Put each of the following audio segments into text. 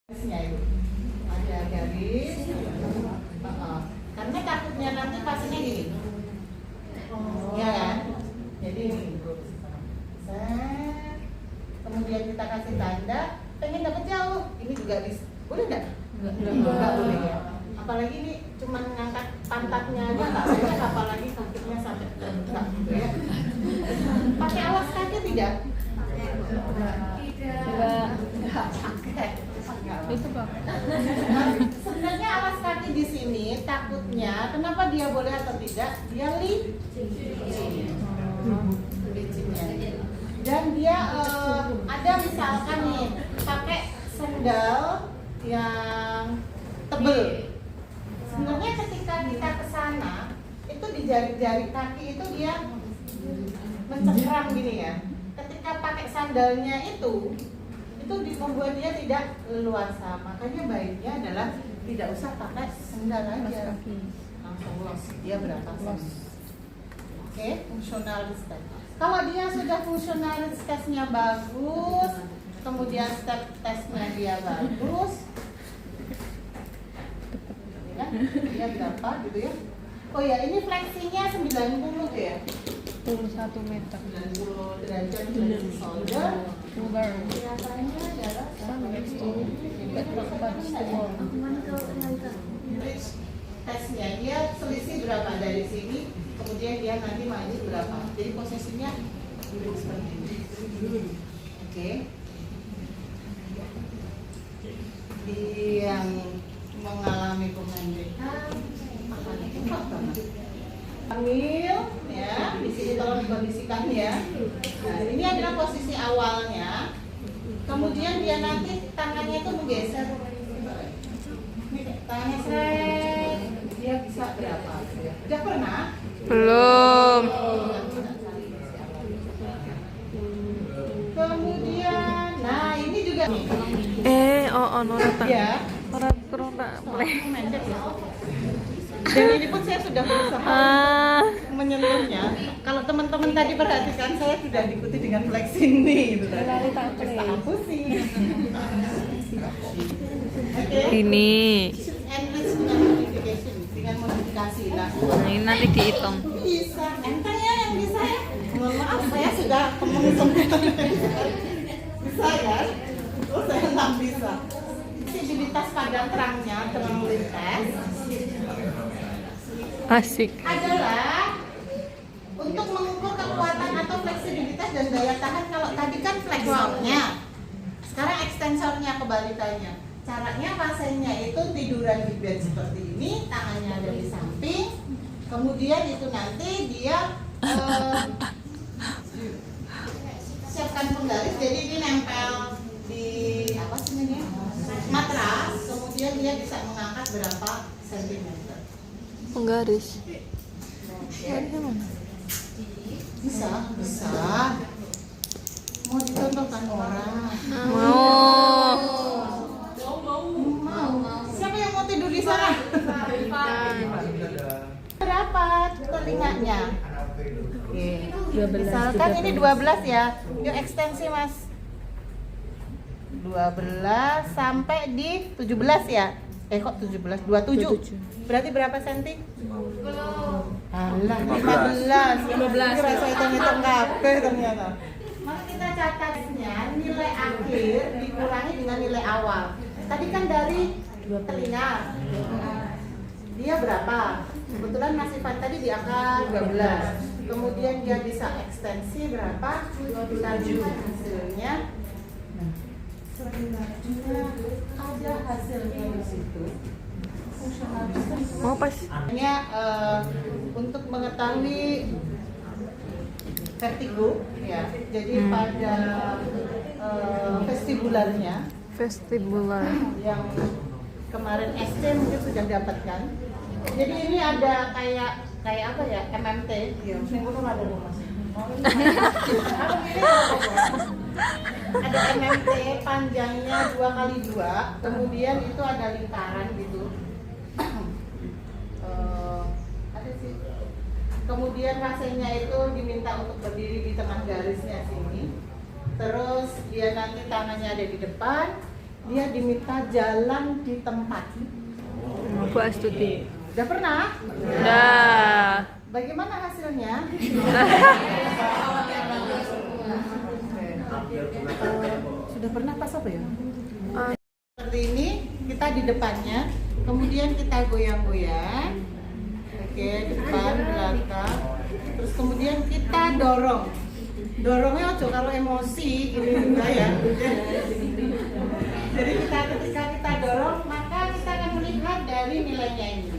garisnya itu ada garis. Karena takutnya nanti pasiennya gini, ya kan? Jadi ini kemudian kita kasih tanda pengen dapat jauh, ini juga bisa, boleh nggak? Nggak boleh ya. Apalagi ini cuma ngangkat pantatnya aja nggak boleh, apalagi sakitnya sampai terbuka gitu ya. Pakai alas kaki tidak? Tidak. Itu Pak. Sebenarnya alas kaki di sini takutnya kenapa dia boleh atau tidak? Dia licinnya. Dan dia ada misalkan nih pakai sendal yang tebel. Sebenarnya ketika kita ke sana itu di jari-jari kaki itu dia mencengkram gini ya. Ketika pakai sandalnya itu membuat dia tidak leluasa. Makanya baiknya adalah tidak usah pakai sendal aja, langsung los. Dia berapa los? Oke, fungsionalis test. Kalau dia sudah fungsionalis tesnya bagus, kemudian step tesnya dia bagus, ya, dia berapa gitu ya? Oh ya, ini fleksinya 90 ya. 1 meter. 90 derajat fleksi shoulder. Biasanya adalah tesnya dia selisih berapa dari sini, kemudian dia nanti maju berapa. Jadi posisinya duduk seperti ini. Oke. Yang mengalami pengendekan akan cepat banget. Ambil ya, di sini tolong dikondisikan ya. Nah, ini adalah posisi awalnya. Kemudian dia nanti tangannya itu menggeser. Tangannya seret. Dia bisa berapa? Sudah pernah? Belum. Kemudian, nah ini juga nih. Ya. Orang corona boleh. Mendek ya. Dan ini pun saya sudah berusaha menyentuhnya. Kalau teman-teman tadi perhatikan, saya sudah diikuti dengan flex ini gitu tadi. Aku sih. Oke. Ini. Enrich dengan modification, dengan modifikasi lah. Nah, ini nanti dihitung. Bisa, enteng ya yang bisa ya. Mohon maaf, saya sudah semua. Bisa ya? Oh, saya nggak bisa. Visibilitas padang terangnya, terang lintas. Asik. Adalah untuk mengukur kekuatan atau fleksibilitas dan daya tahan. Kalau tadi kan fleksornya, sekarang ekstensornya kebalikannya. Caranya pasiennya itu tiduran di bed seperti ini, tangannya ada di samping, kemudian itu nanti dia siapkan penggaris, jadi ini nempel di apa sih ini matras, kemudian dia bisa mengangkat berapa sentimeter. Penggaris. Garisnya mana? Bisa. Mau dicontohkan orang? Mau. Siapa yang mau tidur di sana? Berapa telinganya? Oke. Misalkan ini 12 ya. Yuk ekstensi Mas. 12 sampai di 17 ya. Kok 17? 27. Berarti berapa senti? 10. Alah, 15. Rasa hitung-hitung kabeh ternyata. Maka kita catatnya nilai akhir dikurangi dengan nilai awal. Tadi kan dari telinga. Dia berapa? Kebetulan Mas Ivan tadi di angka 12. Kemudian dia bisa ekstensi berapa? 7. Hasilnya ada hasilnya di situ. Mau pas. Hanya untuk mengetahui vertigo ya. Jadi pada vestibularnya yang kemarin SC mungkin sudah dapatkan. Jadi ini ada kayak apa ya, MMT ya. Minggu ada rumah. Ada MMT panjangnya 2x2, kemudian itu ada lingkaran gitu. Ada sih. Kemudian pasiennya itu diminta untuk berdiri di tengah garisnya sini. Terus dia nanti tangannya ada di depan, dia diminta jalan di tempat. Bu Astuti. Udah pernah? Dah. Bagaimana hasilnya? Sudah pernah pas apa ya? Seperti ini, kita di depannya, kemudian kita goyang-goyang. Oke, depan, belakang. Terus kemudian kita dorong. Dorongnya ojo kalau emosi gini enggak ya. Jadi ketika kita dorong, maka kita akan melihat dari nilainya ini.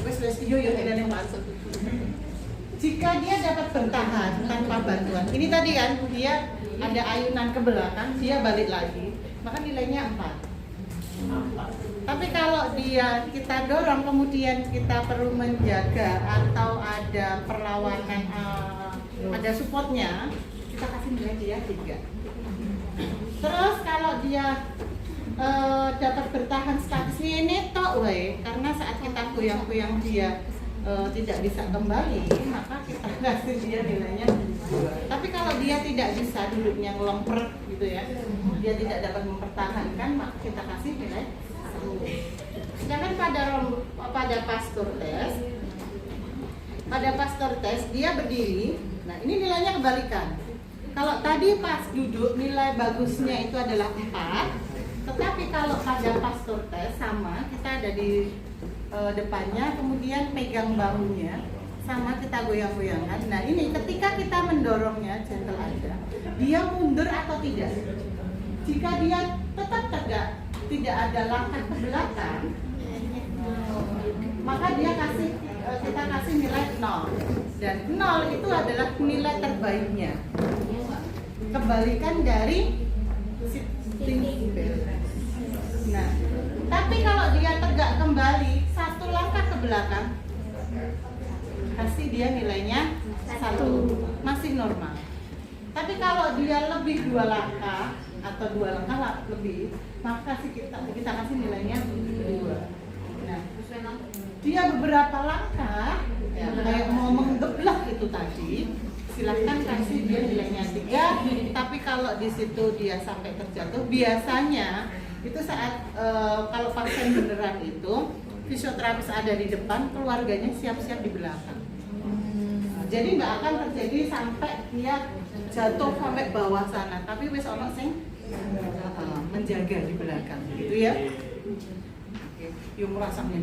Wes yuk ada yang masuk. Jika dia dapat bertahan tanpa bantuan, ini tadi kan dia ada ayunan ke belakang, dia balik lagi, maka nilainya 4. Tapi kalau kita dorong kemudian kita perlu menjaga atau ada perlawanan, ada supportnya, kita kasih nilai dia 3. Terus kalau dia dapat bertahan statis ini tok we, karena saat kita goyang-goyang dia tidak bisa kembali, maka kita kasih dia nilainya 2. Tapi kalau dia tidak bisa duduknya ngelomper gitu ya, dia tidak dapat mempertahankan, maka kita kasih nilai 1. Sedangkan pada pastor test dia berdiri. Nah, ini nilainya kebalikan. Kalau tadi pas duduk nilai bagusnya itu adalah 4. Tetapi kalau pada pastor test sama, kita ada di depannya, kemudian pegang bahunya, sama kita goyang-goyangkan. Nah ini ketika kita mendorongnya, gentle aja, dia mundur atau tidak. Jika dia tetap tegak, tidak ada langkah ke belakang, maka kita kasih nilai 0. Dan 0 itu adalah nilai terbaiknya. Kebalikan dari nah, tapi kalau dia tegak kembali 1 langkah ke belakang, kasih dia nilainya 1, masih normal. Tapi kalau dia lebih 2 langkah atau 2 langkah lebih, maka kita kasih nilainya 2. Nah, dia beberapa langkah ya, kayak mau menggeblak itu tadi, silahkan kasih dia nilainya 3. Tapi kalau di situ dia sampai terjatuh, biasanya itu saat kalau pasien beneran itu fisioterapis ada di depan, keluarganya siap-siap di belakang. Jadi nggak akan terjadi sampai dia jatuh sampai bawah sana, tapi wis ono sing menjaga di belakang, gitu ya. Oke, yuk merasanya.